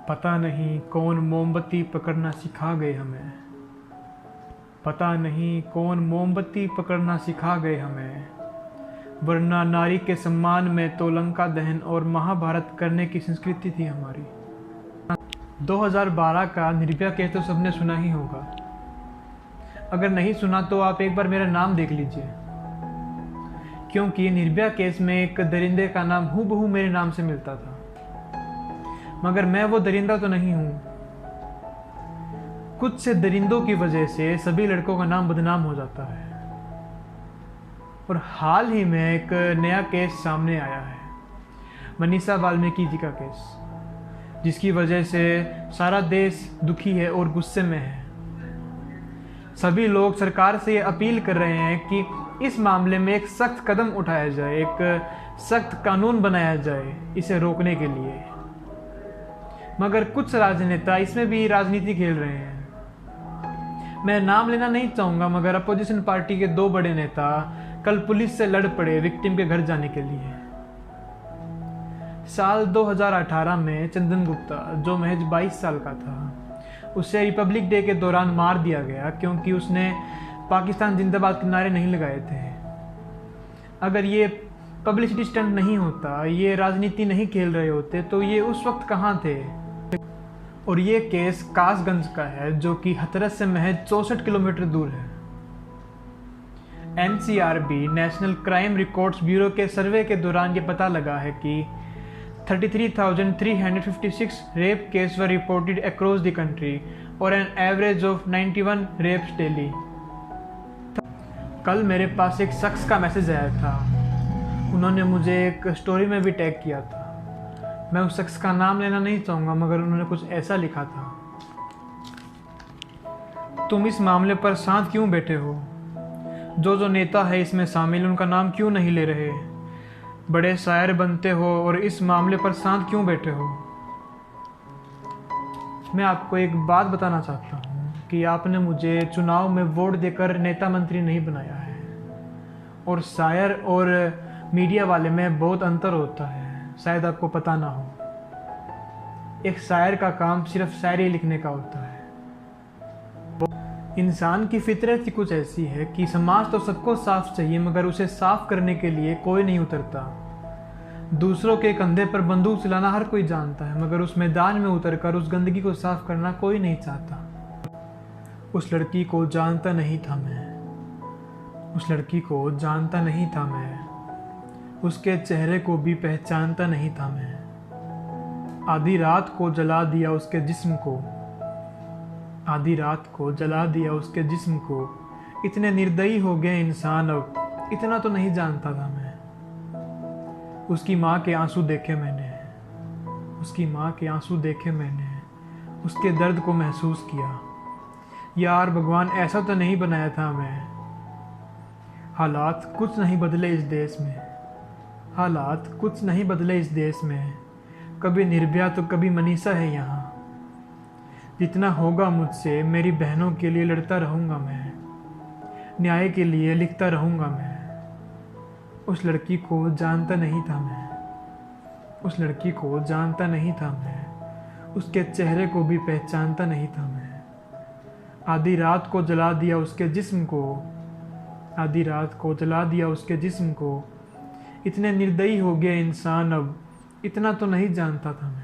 पता नहीं कौन मोमबत्ती पकड़ना सिखा गए हमें। पता नहीं कौन मोमबत्ती पकड़ना सिखा गए हमें, वरना नारी के सम्मान में तो लंका दहन और महाभारत करने की संस्कृति थी हमारी। 2012 का निर्भया केस तो सबने सुना ही होगा। अगर नहीं सुना तो आप एक बार मेरा नाम देख लीजिए, क्योंकि निर्भया केस में एक दरिंदे का नाम हूबहू मेरे नाम से मिलता था, मगर मैं वो दरिंदा तो नहीं हूं। कुछ से दरिंदों की वजह से सभी लड़कों का नाम बदनाम हो जाता है। और हाल ही में एक नया केस सामने आया है, मनीषा वाल्मीकि जी का केस, जिसकी वजह से सारा देश दुखी है और गुस्से में है। सभी लोग सरकार से ये अपील कर रहे हैं कि इस मामले में एक सख्त कदम उठाया जाए, एक सख्त कानून बनाया जाए इसे रोकने के लिए। मगर कुछ राजनेता इसमें भी राजनीति खेल रहे हैं। मैं नाम लेना नहीं चाहूँगा, मगर अपोजिशन पार्टी के 2 बड़े नेता कल पुलिस से लड़ पड़े विक्टिम के घर जाने के लिए। साल 2018 में चंदन गुप्ता, जो महज 22 साल का था, उसे रिपब्लिक डे के दौरान मार दिया गया क्योंकि उसने पाकिस्तान जिंदाबाद के नारे नहीं लगाए थे। अगर ये पब्लिसिटी स्टंट नहीं होता, ये राजनीति नहीं खेल रहे होते, तो ये उस वक्त कहाँ थे। और ये केस कासगंज का है, जो कि हथरस से महज 64 किलोमीटर दूर है। NCRB national crime records bureau के सर्वे के दौरान ये पता लगा है कि 33,356 rape case were reported across the country और an average of 91 rapes daily. कल मेरे पास एक शख्स का मैसेज आया था, उन्होंने मुझे एक स्टोरी में भी टैग किया था। मैं उस शख्स का नाम लेना नहीं चाहूँगा, मगर उन्होंने कुछ ऐसा लिखा था, तुम इस मामले पर शांत क्यों बैठे हो? जो नेता है इसमें शामिल, उनका नाम क्यों नहीं ले रहे? बड़े शायर बनते हो और इस मामले पर शांत क्यों बैठे हो? मैं आपको एक बात बताना चाहता हूँ कि आपने मुझे चुनाव में वोट देकर नेता मंत्री नहीं बनाया है, और शायर और मीडिया वाले में बहुत अंतर होता है, शायद आपको पता ना हो। एक शायर का काम सिर्फ शायरी लिखने का होता है। इंसान की फितरत ही कुछ ऐसी है कि समाज तो सबको साफ चाहिए, मगर उसे साफ करने के लिए कोई नहीं उतरता। दूसरों के कंधे पर बंदूक चलाना हर कोई जानता है, मगर उस मैदान में उतरकर उस गंदगी को साफ करना कोई नहीं चाहता। उस लड़की को जानता नहीं था मैं, उस लड़की को जानता नहीं था मैं, उसके चेहरे को भी पहचानता नहीं था मैं। आधी रात को जला दिया उसके जिस्म को, आधी रात को जला दिया उसके जिस्म को। इतने निर्दयी हो गए इंसान अब, इतना तो नहीं जानता था मैं। उसकी माँ के आंसू देखे मैंने, उसकी माँ के आंसू देखे मैंने, उसके दर्द को महसूस किया। यार भगवान, ऐसा तो नहीं बनाया था मैं। हालात कुछ नहीं बदले इस देश में, हालात कुछ नहीं बदले इस देश में। कभी निर्भया तो कभी मनीषा है यहाँ। जितना होगा मुझसे मेरी बहनों के लिए लड़ता रहूँगा मैं, न्याय के लिए लिखता रहूँगा मैं। उस लड़की को जानता नहीं था मैं, उस लड़की को जानता नहीं था मैं, उसके चेहरे को भी पहचानता नहीं था मैं। आधी रात को जला दिया उसके जिस्म को, आधी रात को जला दिया उसके जिस्म को। इतने निर्दयी हो गए इंसान अब, इतना तो नहीं जानता था मैं।